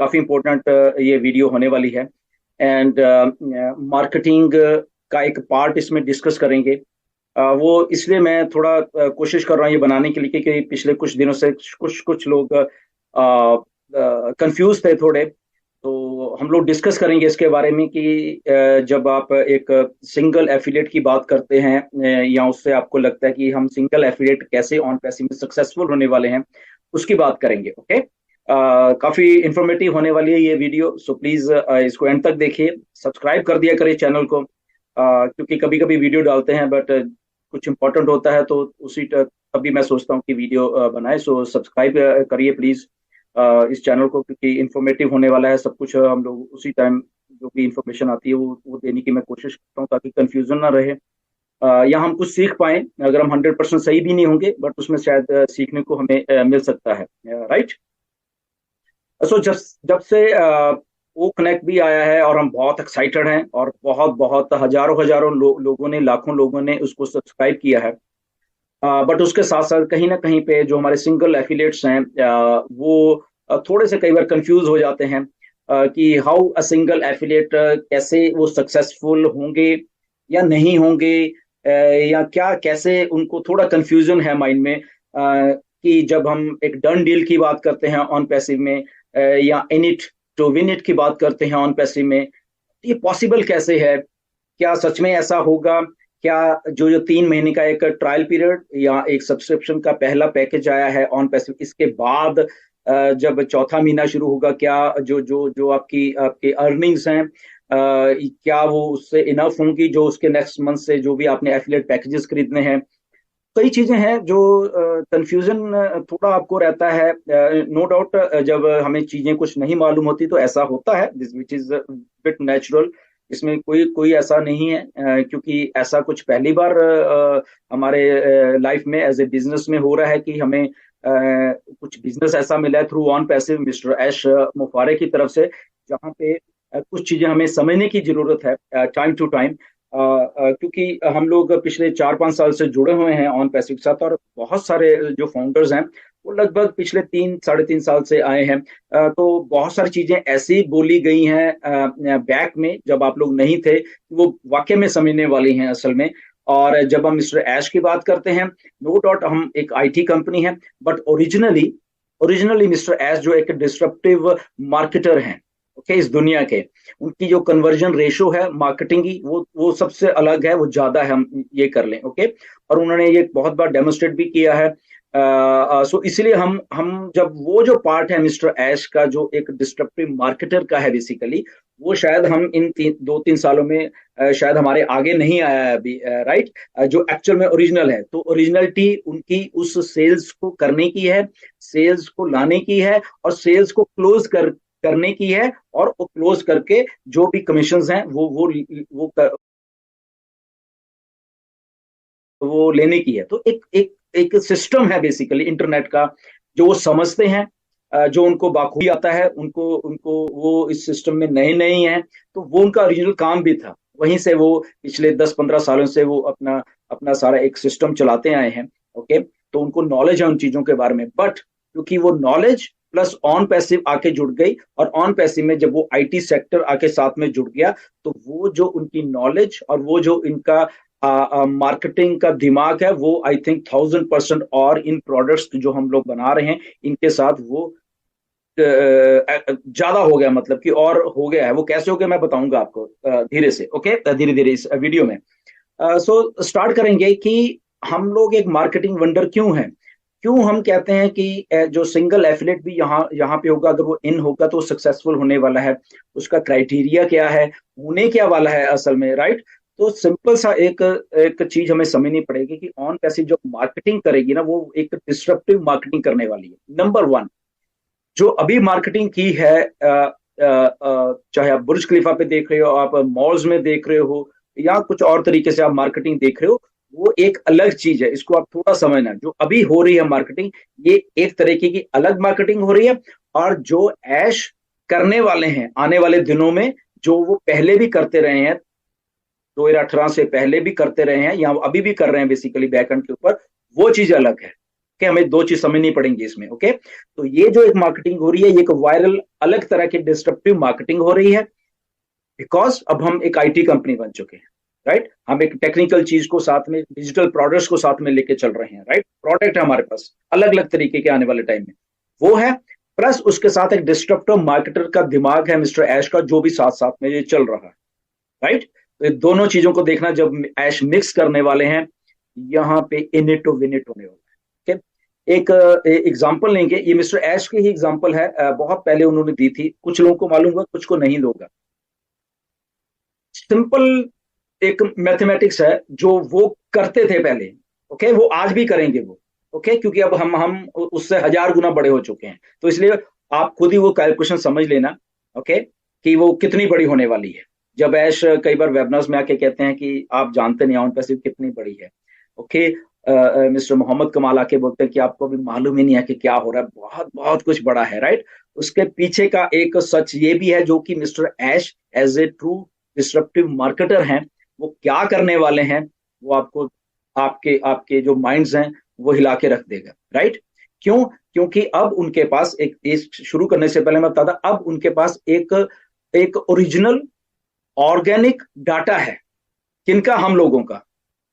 काफी इम्पोर्टेंट ये वीडियो होने वाली है। एंड मार्केटिंग का एक पार्ट इसमें डिस्कस करेंगे। वो इसलिए मैं थोड़ा कोशिश कर रहा हूँ ये बनाने के लिए, क्योंकि पिछले कुछ दिनों से कुछ कुछ लोग कंफ्यूज थे थोड़े। तो हम लोग डिस्कस करेंगे इसके बारे में कि जब आप एक सिंगल एफिलिएट की बात करते हैं, या उससे आपको लगता है कि हम सिंगल एफिलिएट कैसे ऑन पैसिव में सक्सेसफुल होने वाले हैं, उसकी बात करेंगे। ओके। काफी इंफॉर्मेटिव होने वाली है ये वीडियो, सो प्लीज इसको एंड तक देखिए। सब्सक्राइब कर दिया करिए चैनल को, क्योंकि कभी कभी वीडियो डालते हैं बट कुछ इंपॉर्टेंट होता है, तो तभी मैं सोचता हूँ कि वीडियो बनाए। सो सब्सक्राइब करिए प्लीज इस चैनल को, क्योंकि इंफॉर्मेटिव होने वाला है सब कुछ। हम लोग उसी टाइम जो भी इंफॉर्मेशन आती है वो देने की मैं कोशिश करता हूँ, ताकि कंफ्यूजन ना रहे, या हम कुछ सीख पाए। अगर हम 100% सही भी नहीं होंगे, बट उसमें शायद सीखने को हमें मिल सकता है। राइट। सो जब जब से वो कनेक्ट भी आया है, और हम बहुत एक्साइटेड हैं, और बहुत बहुत हजारों हजारों लोगों ने, लाखों लोगों ने उसको सब्सक्राइब किया है। बट उसके साथ साथ कहीं ना कहीं पे जो हमारे सिंगल एफिलिएट्स हैं, वो थोड़े से कई बार कंफ्यूज हो जाते हैं कि हाउ अ सिंगल एफिलिएट, कैसे वो सक्सेसफुल होंगे या नहीं होंगे, या क्या, कैसे उनको थोड़ा कंफ्यूजन है माइंड में, कि जब हम एक डन डील की बात करते हैं ऑन पैसिव में, या in it to win it की बात करते हैं ऑन पैसिव में, तो ये पॉसिबल कैसे है? क्या सच में ऐसा होगा? क्या जो जो 3 महीने का एक ट्रायल पीरियड या एक सब्सक्रिप्शन का पहला पैकेज आया है ऑन पैसिव, इसके बाद जब चौथा महीना शुरू होगा, क्या जो जो जो आपकी आपकी अर्निंग्स हैं, क्या वो उससे इनफ होंगी, जो उसके नेक्स्ट मंथ से जो भी आपने एफिलिएट पैकेजेस खरीदने हैं? कई चीजें हैं जो कंफ्यूजन थोड़ा आपको रहता है। नो डाउट, जब हमें चीजें कुछ नहीं मालूम होती तो ऐसा होता है, this which is bit natural. इसमें कोई कोई ऐसा नहीं है, क्योंकि ऐसा कुछ पहली बार हमारे लाइफ में एज ए बिजनेस में हो रहा है कि हमें कुछ बिजनेस ऐसा मिला है थ्रू ऑन पैसिव मिस्टर ऐश मुफारे की तरफ से, जहाँ पे कुछ चीजें हमें समझने की जरूरत है टाइम टू टाइम। क्योंकि हम लोग पिछले 4-5 साल से जुड़े हुए हैं ऑन पैसिव के साथ, और बहुत सारे जो फाउंडर्स हैं वो लगभग पिछले 3-3.5 साल से आए हैं। तो बहुत सारी चीजें ऐसी बोली गई हैं बैक में, जब आप लोग नहीं थे, वो वाकई में समझने वाली हैं असल में। और जब हम मिस्टर ऐश की बात करते हैं, नो डाउट हम एक आईटी कंपनी है, बट ओरिजिनली ओरिजिनली मिस्टर ऐश जो एक डिस्ट्रप्टिव मार्केटर हैं, ओके, इस दुनिया के। उनकी जो कन्वर्जन रेशो है मार्केटिंग की, वो सबसे अलग है, वो ज्यादा है, हम ये कर लें। ओके। और उन्होंने ये बहुत बार डेमोन्स्ट्रेट भी किया है। सो इसलिए हम जब वो जो पार्ट है मिस्टर ऐश का, जो एक डिस्ट्रप्टिव मार्केटर का है बेसिकली, वो शायद हम इन 2-3 सालों में शायद हमारे आगे नहीं आया है अभी। राइट। जो एक्चुअल में ओरिजिनल है, तो ओरिजिनलिटी उनकी उस सेल्स को करने की है, सेल्स को लाने की है, और सेल्स को क्लोज करने की है, और वो क्लोज करके जो भी कमीशंस हैं वो लेने की है। तो एक एक एक सिस्टम है बेसिकली इंटरनेट का, जो वो समझते हैं, जो उनको बाखूबी आता है, उनको उनको वो इस सिस्टम में नए नहीं है, तो वो उनका ओरिजिनल काम भी था। वहीं से वो पिछले 10-15 सालों से वो अपना अपना सारा एक सिस्टम चलाते आए हैं। ओके। तो उनको नॉलेज है उन चीजों के बारे में, बट क्योंकि वो नॉलेज प्लस ऑन पैसिव आके जुड़ गई, और ऑन पैसिव में जब वो आईटी सेक्टर आके साथ में जुड़ गया, तो वो जो उनकी नॉलेज और वो जो इनका मार्केटिंग का दिमाग है, वो आई थिंक 1000% और इन प्रोडक्ट्स जो हम लोग बना रहे हैं इनके साथ वो ज्यादा हो गया, मतलब कि और हो गया है। वो कैसे हो गया मैं बताऊंगा आपको धीरे से। ओके। धीरे धीरे इस वीडियो में। सो स्टार्ट करेंगे कि हम लोग एक मार्केटिंग वंडर क्यों हैं। क्यों हम कहते हैं कि जो सिंगल एफिलेट भी यहाँ यहाँ पे होगा, अगर वो इन होगा तो सक्सेसफुल होने वाला है। उसका क्राइटेरिया क्या है, होने क्या वाला है असल में। राइट। तो सिंपल सा एक एक चीज हमें समझनी पड़ेगी कि ऑन पैसिव जो मार्केटिंग करेगी ना, वो एक डिस्ट्रप्टिव मार्केटिंग करने वाली है। नंबर वन, जो अभी मार्केटिंग की है, चाहे आप बुर्ज खलीफा पे देख रहे हो, आप मॉल्स में देख रहे हो, या कुछ और तरीके से आप मार्केटिंग देख रहे हो, वो एक अलग चीज है। इसको आप थोड़ा समझना। जो अभी हो रही है मार्केटिंग, ये एक तरीके की अलग मार्केटिंग हो रही है। और जो ऐश करने वाले हैं आने वाले दिनों में, जो वो पहले भी करते रहे हैं, 2018 से पहले भी करते रहे हैं, या अभी भी कर रहे हैं बेसिकली बैकएंड के ऊपर, वो चीज अलग है। ओके, हमें दो चीज समझनी पड़ेंगी इसमें। ओके, तो ये जो एक मार्केटिंग हो रही है, ये एक वायरल अलग तरह की डिस्ट्रप्टिव मार्केटिंग हो रही है, बिकॉज अब हम एक आईटी कंपनी बन चुके हैं, राइट। हम एक टेक्निकल चीज को साथ में, डिजिटल प्रोडक्ट्स को साथ में लेके चल रहे हैं, राइट। प्रोडक्ट है हमारे पास अलग अलग तरीके के आने वाले टाइम में, वो है। प्लस उसके साथ एक डिस्ट्रप्टिव मार्केटर का दिमाग है मिस्टर ऐश का, जो भी साथ साथ में ये चल रहा है, राइट। तो ये दोनों चीजों को देखना, जब ऐश मिक्स करने वाले हैं, यहाँ पे in it to win it होने वाला है। okay? एक एग्जाम्पल लेंगे, ये मिस्टर ऐश की ही एग्जाम्पल है, बहुत पहले उन्होंने दी थी, कुछ लोगों को मालूम होगा, कुछ को नहीं होगा। सिंपल एक मैथमेटिक्स है जो वो करते थे पहले, ओके, वो आज भी करेंगे वो, ओके, क्योंकि अब हम उससे 1000 गुना बड़े हो चुके हैं, तो इसलिए आप खुद ही वो कैलकुलेशन समझ लेना, ओके, कि वो कितनी बड़ी होने वाली है। जब ऐश कई बार वेबनार्स में आके कहते हैं कि आप जानते नहीं ऑन पैसिव कितनी बड़ी है, ओके, मिस्टर मोहम्मद कमाल आके बोलते हैं कि आपको अभी मालूम ही नहीं है कि क्या हो रहा है, बहुत बहुत कुछ बड़ा है, राइट। उसके पीछे का एक सच ये भी है, जो कि mister Ash as a true disruptive marketer हैं, वो क्या करने वाले हैं, वो आपको, आपके आपके जो माइंड्स हैं वो हिला के रख देगा, राइट। क्यों? क्योंकि अब उनके पास एक शुरू करने से पहले मैं बता था, अब उनके पास एक एक ओरिजिनल ऑर्गेनिक डाटा है। किनका? हम लोगों का।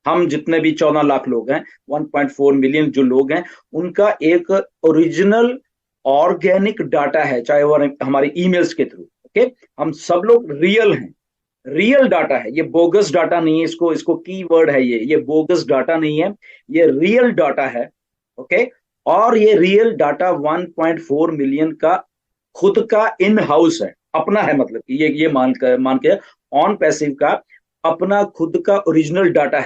हम जितने भी 14 लाख लोग हैं, 1.4 मिलियन जो लोग हैं, उनका एक ओरिजिनल ऑर्गेनिक डाटा है, चाहे वो हमारे ईमेल्स के थ्रू, ओके। हम सब लोग रियल हैं, रियल डाटा है, ये बोगस डाटा नहीं है। इसको इसको की वर्ड है, ये बोगस डाटा नहीं है, ये रियल डाटा है, ओके। और ये रियल डाटा 1.4 मिलियन का खुद का इन हाउस है, अपना है, मतलब ये मान के ऑन पैसिव का अपना खुद का ओरिजिनल डाटा